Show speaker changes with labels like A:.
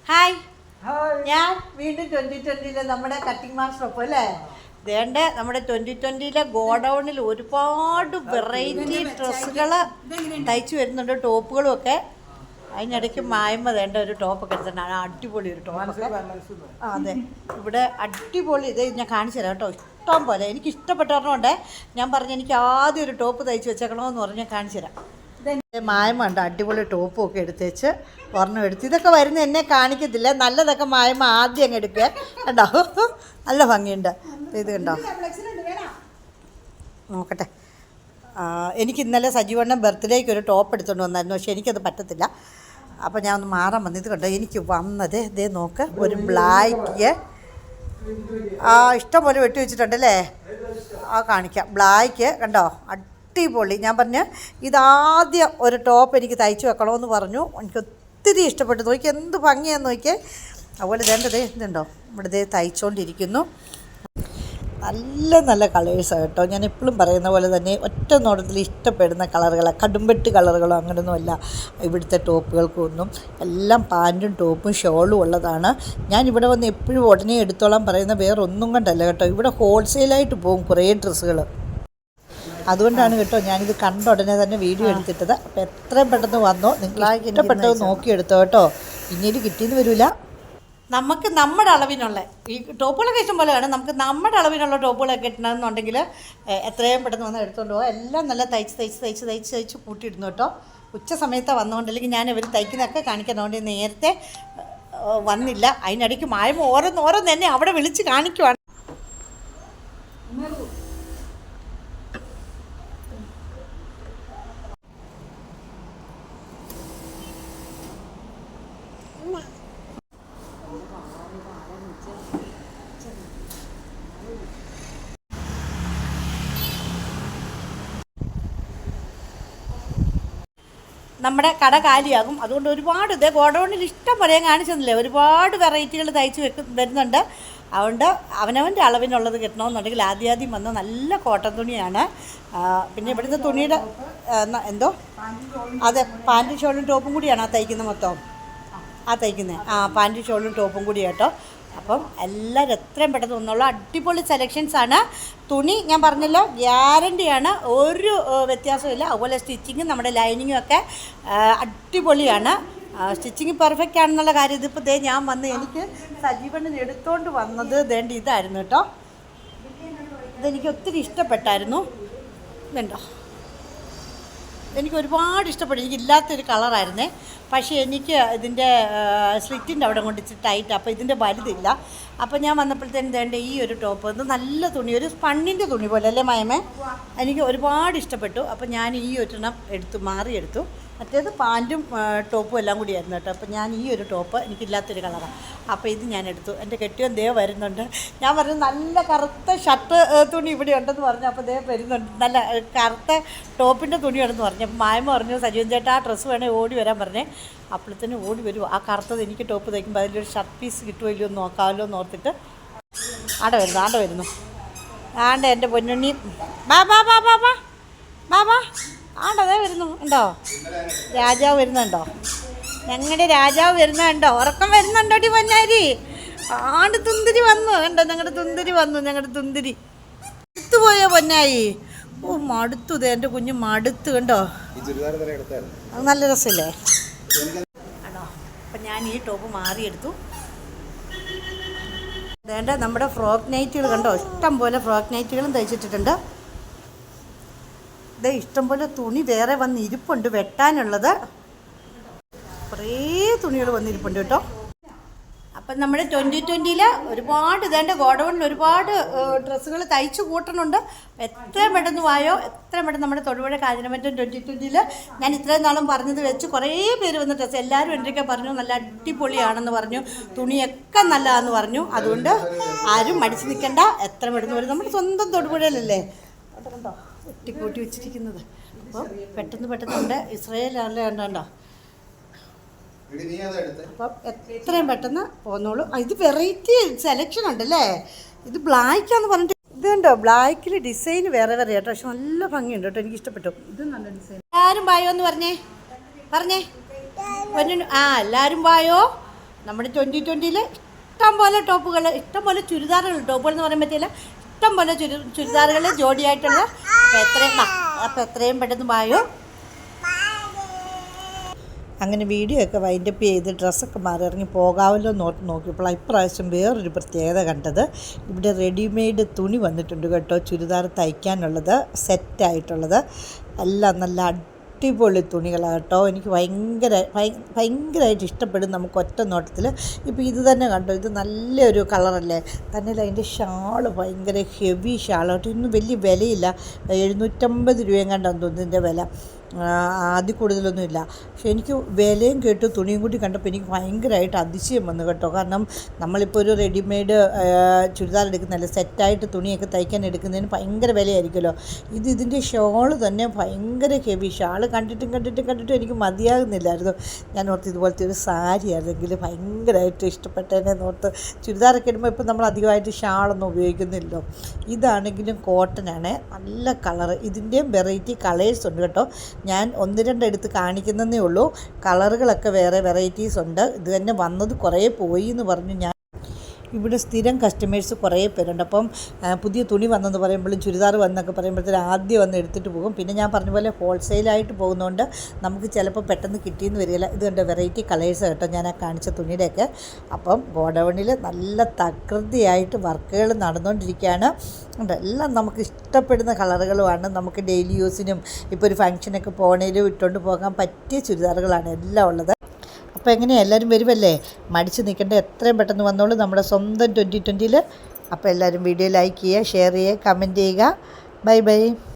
A: Hi, ഞാൻ വീണ്ടും 2020 നമ്മുടെ കട്ടിംഗ് മാസ്റ്റർ ഒപ്പം അല്ലേ. വേണ്ട നമ്മുടെ 2020 ഗോഡൗണിൽ ഒരുപാട് വെറൈറ്റി ഡ്രസ്സുകൾ തയ്ച്ചു വരുന്നുണ്ട്, ടോപ്പുകളും ഒക്കെ. അതിനിടയ്ക്ക് മായ്മ വേണ്ട ഒരു ടോപ്പൊക്കെ എടുത്തിട്ടാണ്, അടിപൊളി ഒരു ടോപ്പൊക്കെ. അതെ, ഇവിടെ അടിപൊളി. ഇത് ഞാൻ കാണിച്ചു തരാം കേട്ടോ, ഇഷ്ടം പോലെ. എനിക്ക് ഇഷ്ടപ്പെട്ട ഒരെണ്ണമുണ്ട്. ഞാൻ പറഞ്ഞു എനിക്ക് ആദ്യം ഒരു ടോപ്പ് തയ്ച്ച് വെച്ചേക്കണമെന്ന് പറഞ്ഞ് ഞാൻ കാണിച്ചു തരാം. ഇതെൻ്റെ മായ്മ ഉണ്ട്, അടിപൊളി ടോപ്പും ഒക്കെ എടുത്തേച്ച് ഒരെണ്ണം എടുത്ത്. ഇതൊക്കെ വരുന്ന എന്നെ കാണിക്കത്തില്ല, നല്ലതൊക്കെ മായ്മ ആദ്യം അങ്ങ് എടുക്കുക. കണ്ടോ, നല്ല ഭംഗിയുണ്ട്. ഇത് കണ്ടോ, നോക്കട്ടെ. എനിക്ക് ഇന്നലെ സജീവണ്ണൻ ബർത്ത്ഡേക്ക് ഒരു ടോപ്പ് എടുത്തുകൊണ്ട് വന്നായിരുന്നു, പക്ഷേ എനിക്കത് പറ്റത്തില്ല. അപ്പോൾ ഞാൻ ഒന്ന് മാറാൻ വന്നു. ഇത് കണ്ടോ, എനിക്ക് വന്നത് ഇതേ നോക്ക്, ഒരു ബ്ലാക്ക്. ഇഷ്ടം പോലെ വെട്ടി വെച്ചിട്ടുണ്ടല്ലേ. കാണിക്കാം. ബ്ലാക്ക് കണ്ടോ, അടിപൊളി. ഞാൻ പറഞ്ഞ് ഇതാദ്യം ഒരു ടോപ്പ് എനിക്ക് തയ്ച്ചു വെക്കണമെന്ന് പറഞ്ഞു. എനിക്ക് ഒത്തിരി ഇഷ്ടപ്പെട്ടു. നോക്കി എന്ത് ഭംഗിയാന്ന് നോക്കിയേ. അതുപോലെ ഇതേണ്ടതേ ഇതുണ്ടോ, ഇവിടെ ഇതേ തയ്ച്ചുകൊണ്ടിരിക്കുന്നു. നല്ല നല്ല കളേഴ്സാണ് കേട്ടോ. ഞാൻ എപ്പോഴും പറയുന്ന പോലെ തന്നെ ഒറ്റ നോട്ടത്തിൽ ഇഷ്ടപ്പെടുന്ന കളറുകളാണ്. കടുംപെട്ട് കളറുകളോ അങ്ങനെയൊന്നുമല്ല ഇവിടുത്തെ ടോപ്പുകൾക്കൊന്നും. എല്ലാം പാൻറ്റും ടോപ്പും ഷോളും ഉള്ളതാണ്. ഞാനിവിടെ വന്ന് എപ്പോഴും ഉടനെ എടുത്തോളാൻ പറയുന്ന വേറെ ഒന്നും കൊണ്ടല്ല കേട്ടോ. ഇവിടെ ഹോൾസെയിലായിട്ട് പോകും കുറേ ഡ്രസ്സുകൾ. അതുകൊണ്ടാണ് കേട്ടോ ഞാനിത് കണ്ട ഉടനെ തന്നെ വീഡിയോ എടുത്തിട്ടത്. അപ്പോൾ എത്രയും പെട്ടെന്ന് വന്നോ, നിങ്ങൾക്ക് ഇഷ്ടപ്പെട്ടത് നോക്കിയെടുത്തോ കേട്ടോ. പിന്നീട് കിട്ടിയെന്ന് വരില്ല. നമുക്ക് നമ്മുടെ അളവിനുള്ള ഈ ടോപ്പുകളൊക്കെ ഇഷ്ടം പോലെയാണ്. നമുക്ക് നമ്മുടെ അളവിനുള്ള ടോപ്പുകളൊക്കെ കിട്ടണമെന്നുണ്ടെങ്കിൽ എത്രയും പെട്ടെന്ന് വന്ന് എടുത്തുകൊണ്ട് പോകാം. എല്ലാം നല്ല തയ്ച്ച് കൂട്ടിയിടുന്നു കേട്ടോ. ഉച്ച സമയത്താണ് വന്നുകൊണ്ട്, അല്ലെങ്കിൽ ഞാൻ ഇവർ തയ്ക്കുന്നതൊക്കെ കാണിക്കുന്നതുകൊണ്ട് നേരത്തെ വന്നില്ല. അതിനിടയ്ക്ക് മായ്മ ഓരോന്ന് തന്നെ അവിടെ വിളിച്ച് കാണിക്കുവാണ്. നമ്മുടെ കട കാലിയാകും. അതുകൊണ്ട് ഒരുപാട് ഇതേ ഗോഡൗണിൽ ഇഷ്ടം പോലെ കാണിച്ചെന്നില്ലേ, ഒരുപാട് വെറൈറ്റികൾ തയ്ച്ച് വരുന്നുണ്ട്. അതുകൊണ്ട് അവനവൻ്റെ അളവിനുള്ളത് കിട്ടണമെന്നുണ്ടെങ്കിൽ ആദ്യം വന്ന നല്ല കോട്ടൺ തുണിയാണ്. പിന്നെ ഇവിടുത്തെ തുണിയുടെ എന്തോ അതെ, പാൻറ്റും ഷോളും ടോപ്പും കൂടിയാണ് ആ തയ്ക്കുന്നത് മൊത്തം. തയ്ക്കുന്നത് പാൻറ്റും ഷോളും ടോപ്പും കൂടി കേട്ടോ. അപ്പം എല്ലാവരും എത്രയും പെട്ടെന്ന് ഒന്നുള്ള അടിപൊളി സെലക്ഷൻസാണ്. തുണി ഞാൻ പറഞ്ഞല്ലോ, ഗ്യാരണ്ടിയാണ്, ഒരു വ്യത്യാസമില്ല. അതുപോലെ സ്റ്റിച്ചിങ്ങും നമ്മുടെ ലൈനിങ്ങും ഒക്കെ അടിപൊളിയാണ്. സ്റ്റിച്ചിങ് പെർഫെക്റ്റ് ആണെന്നുള്ള കാര്യം ഇതിപ്പോൾ ഞാൻ വന്ന് എനിക്ക് സജീവണ്ണൻ എടുത്തുകൊണ്ട് വന്നത് ഇതായിരുന്നു കേട്ടോ. ഇതെനിക്ക് ഒത്തിരി ഇഷ്ടപ്പെട്ടായിരുന്നു. ഇതുണ്ടോ, എനിക്ക് ഒരുപാട് ഇഷ്ടപ്പെട്ടു. എനിക്കില്ലാത്തൊരു കളറായിരുന്നേ, പക്ഷേ എനിക്ക് ഇതിൻ്റെ സ്ലിറ്റിൻ്റെ അവിടെ കൊണ്ട് ഇച്ചിരി ടൈറ്റ്, അപ്പോൾ ഇതിൻ്റെ വലുതില്ല. അപ്പോൾ ഞാൻ വന്നപ്പോഴത്തേനും ഈ ഒരു ടോപ്പ്, ഇത് നല്ല തുണി, ഒരു സ്പണ്ണിൻ്റെ തുണി പോലെ അല്ലേ മായമേ. എനിക്ക് ഒരുപാട് ഇഷ്ടപ്പെട്ടു. അപ്പോൾ ഞാൻ ഈ ഒരെണ്ണം മാറിയെടുത്തു. മറ്റേത് പാൻറ്റും ടോപ്പും എല്ലാം കൂടിയായിരുന്നു കേട്ടോ. അപ്പോൾ ഞാൻ ഈ ഒരു ടോപ്പ് എനിക്കില്ലാത്തൊരു കളറാണ്, അപ്പോൾ ഇത് ഞാൻ എടുത്തു. എൻ്റെ കെട്ടിയൻ വരുന്നുണ്ട്. ഞാൻ പറഞ്ഞു നല്ല കറുത്ത ഷർട്ട് തുണി ഇവിടെ ഉണ്ടെന്ന് പറഞ്ഞു. അപ്പോൾ വരുന്നുണ്ട്, നല്ല കറുത്ത ടോപ്പിൻ്റെ തുണിയുണ്ടെന്ന് പറഞ്ഞു. അപ്പോൾ മായമ പറഞ്ഞു സജീവൻ ചേട്ടാ ആ ഡ്രസ്സ് വേണേൽ ഓടി വരാൻ പറഞ്ഞേ. അപ്പോഴത്തേനും ഓടി വരുമോ, ആ കറുത്തത് എനിക്ക് ടോപ്പ് തയ്ക്കുമ്പോൾ അതിലൊരു ഷർട്ട് പീസ് കിട്ടുമോ ഇല്ലയോ എന്ന് നോക്കാമല്ലോ എന്ന് ഓർത്തിട്ട് വരുന്നു. എൻ്റെ പൊന്നുണ്ണി ബാബാ അതേ വരുന്നു. ഉണ്ടോ, രാജാവ് വരുന്നുണ്ടോ, ഞങ്ങളുടെ രാജാവ് വരുന്നുണ്ടോ, ഉറക്കം വരുന്നുണ്ടോടി പൊന്നാരി. തുന്തിരി വന്നു കണ്ടോ, ഞങ്ങളുടെ തുന്തിരി അടുത്തുപോയോ പൊന്നായി. മടുത്തു, എൻ്റെ കുഞ്ഞ് മടുത്ത് കണ്ടോ. അത് നല്ല രസമില്ലേ ആണോ. അപ്പം ഞാൻ ഈ ടോപ്പ് മാറിയെടുത്തു. വേണ്ട നമ്മുടെ ഫ്രോക്ക് നൈറ്റുകൾ കണ്ടോ, ഇഷ്ടം പോലെ ഫ്രോക്ക് നൈറ്റുകളും തയ്ച്ചിട്ടിട്ടുണ്ട്. ഇഷ്ടംപോലെ തുണി വേറെ വന്ന് ഇരിപ്പുണ്ട് വെട്ടാനുള്ളത്. കുറേ തുണികൾ വന്നിരിപ്പുണ്ട് കേട്ടോ. അപ്പം നമ്മുടെ 2020 ഒരുപാട് ഗോഡൗണിൽ ഒരുപാട് ഡ്രസ്സുകൾ തയ്ച്ചു കൂട്ടണുണ്ട്. എത്രയും പെട്ടെന്ന് വായോ, എത്രയും പെട്ടെന്ന് നമ്മുടെ തൊടുപുഴ കാഞ്ഞിരമറ്റം 2020 ഞാൻ ഇത്രയും നാളും പറഞ്ഞത് വെച്ച് കുറേ പേര് വന്ന ഡ്രസ്സ് എല്ലാവരും എന്തൊക്കെ പറഞ്ഞു, നല്ല അടിപൊളിയാണെന്ന് പറഞ്ഞു, തുണിയൊക്കെ നല്ലതാണെന്ന് പറഞ്ഞു. അതുകൊണ്ട് ആരും മടിച്ച് നിൽക്കണ്ട, എത്ര പെട്ടെന്ന് വരും. നമ്മുടെ സ്വന്തം തൊടുപുഴയിലല്ലേ കണ്ടോ ഒട്ടിക്കൂട്ടി വെച്ചിരിക്കുന്നത്. അപ്പോൾ പെട്ടെന്ന് ഇസ്രയേലല്ലേ കണ്ടോ. അപ്പം എത്രയും പെട്ടെന്ന് പോന്നോളൂ. ഇത് വെറൈറ്റി സെലക്ഷൻ ഉണ്ടല്ലേ. ഇത് ബ്ലാക്കാന്ന് പറഞ്ഞിട്ട് ഇതുണ്ടോ, ബ്ലാക്കിൽ ഡിസൈൻ വേറെ കേട്ടോ. പക്ഷെ നല്ല ഭംഗിയുണ്ട് കേട്ടോ, എനിക്ക് ഇഷ്ടപ്പെട്ടു. ഇത് നല്ല ഡിസൈൻ. ആരും ബായോ എന്ന് പറഞ്ഞേ എല്ലാവരും വായോ. നമ്മുടെ 2020 ഇഷ്ടം പോലെ ടോപ്പുകൾ, ഇഷ്ടം പോലെ ചുരിദാറുകൾ, ടോപ്പുകൾ എന്ന് പറയാൻ പറ്റില്ല, ഇഷ്ടം പോലെ ചുരിദാറുകൾ ജോഡിയായിട്ടുള്ള. അപ്പോൾ എത്രയും പെട്ടെന്ന് വായോ. അങ്ങനെ വീഡിയോ ഒക്കെ വൈൻഡപ്പ് ചെയ്ത് ഡ്രസ്സൊക്കെ മാറി ഇറങ്ങി പോകാമല്ലോ എന്നോർത്ത് നോക്കിയപ്പോൾ ഇപ്രാവശ്യം വേറൊരു പ്രത്യേകത കണ്ടത്, ഇവിടെ റെഡിമെയ്ഡ് തുണി വന്നിട്ടുണ്ട് കേട്ടോ, ചുരിദാർ തയ്ക്കാനുള്ളത്, സെറ്റായിട്ടുള്ളത്. എല്ലാം നല്ല അടിപൊളി തുണികളാണ് കേട്ടോ. എനിക്ക് ഭയങ്കരമായിട്ട് ഇഷ്ടപ്പെടും നമുക്ക് ഒറ്റ നോട്ടത്തിൽ. ഇപ്പോൾ ഇത് തന്നെ കണ്ടോ, ഇത് നല്ലൊരു കളറല്ലേ. തന്നെ അതിൻ്റെ ഷാള് ഭയങ്കര ഹെവി ഷാളാട്ടോ. ഇന്നും വലിയ വിലയില്ല, 750 രൂപയും കണ്ടെന്ന് തോന്നുന്നു ഇതിൻ്റെ വില. അതിൽ കൂടുതലൊന്നുമില്ല. പക്ഷേ എനിക്ക് വിലയും കേട്ടു തുണിയും കൂടി കണ്ടപ്പോൾ എനിക്ക് ഭയങ്കരമായിട്ട് അതിശയം വന്നു കേട്ടോ. കാരണം നമ്മളിപ്പോൾ ഒരു റെഡിമെയ്ഡ് ചുരിദാർ എടുക്കുന്നതല്ല, സെറ്റായിട്ട് തുണിയൊക്കെ തയ്ക്കാൻ എടുക്കുന്നതിന് ഭയങ്കര വിലയായിരിക്കുമല്ലോ. ഇതിൻ്റെ ഷോള് തന്നെ ഭയങ്കര ഹെവി ഷാള്. കണ്ടിട്ടും എനിക്ക് മതിയാകുന്നില്ലായിരുന്നു. ഞാൻ ഓർത്ത് ഇതുപോലത്തെ ഒരു സാരി ആണെങ്കിൽ ഭയങ്കരമായിട്ട് ഇഷ്ടപ്പെട്ടതിനെ ഓർത്ത്. ചുരിദാറൊക്കെ ഇടുമ്പോൾ ഇപ്പോൾ നമ്മൾ അധികമായിട്ട് ഷാളൊന്നും ഉപയോഗിക്കുന്നില്ലല്ലോ. ഇതാണെങ്കിലും കോട്ടനാണ്, നല്ല കളറ്. ഇതിൻ്റെയും വെറൈറ്റി കളേഴ്സ് ഉണ്ട് കേട്ടോ. ഞാൻ 1-2 എടുത്ത് കാണിക്കുന്നതേ ഉള്ളൂ. കളറുകളൊക്കെ വേറെ വെറൈറ്റീസ് ഉണ്ട്. ഇത് തന്നെ വന്നത് കുറേ പോയി എന്ന് പറഞ്ഞു. ഞാൻ ഇവിടെ സ്ഥിരം കസ്റ്റമേഴ്സ് കുറേ പേരുണ്ട്. അപ്പം പുതിയ തുണി വന്നെന്ന് പറയുമ്പോഴും ചുരിദാർ വന്നൊക്കെ പറയുമ്പോഴത്തേന് ആദ്യം വന്ന് എടുത്തിട്ട് പോകും. പിന്നെ ഞാൻ പറഞ്ഞ പോലെ ഹോൾസെയിലായിട്ട് പോകുന്നതുകൊണ്ട് നമുക്ക് ചിലപ്പോൾ പെട്ടെന്ന് കിട്ടിയെന്ന് വരികയില്ല. ഇത് കണ്ട വെറൈറ്റി കളേഴ്സ് കേട്ടോ ഞാൻ ആ കാണിച്ച തുണിയുടെയൊക്കെ. അപ്പം ഗോഡൗണിൽ നല്ല തകൃതിയായിട്ട് വർക്കുകൾ നടന്നുകൊണ്ടിരിക്കുകയാണ്. എല്ലാം നമുക്ക് ഇഷ്ടപ്പെടുന്ന കളറുകളുമാണ്. നമുക്ക് ഡെയിലി യൂസിനും ഇപ്പോൾ ഒരു ഫംഗ്ഷനൊക്കെ പോകണേലും ഇട്ടുകൊണ്ട് പോകാൻ പറ്റിയ ചുരിദാറുകളാണ് എല്ലാം ഉള്ളത്. അപ്പോൾ എങ്ങനെയാണ് എല്ലാവരും വരുമല്ലേ, മടിച്ച് നിൽക്കേണ്ട, എത്രയും പെട്ടെന്ന് വന്നോളൂ നമ്മുടെ സ്വന്തം 2020. അപ്പോൾ എല്ലാവരും വീഡിയോ ലൈക്ക് ചെയ്യുക, ഷെയർ ചെയ്യുക, കമൻറ്റ് ചെയ്യുക. Bye bye.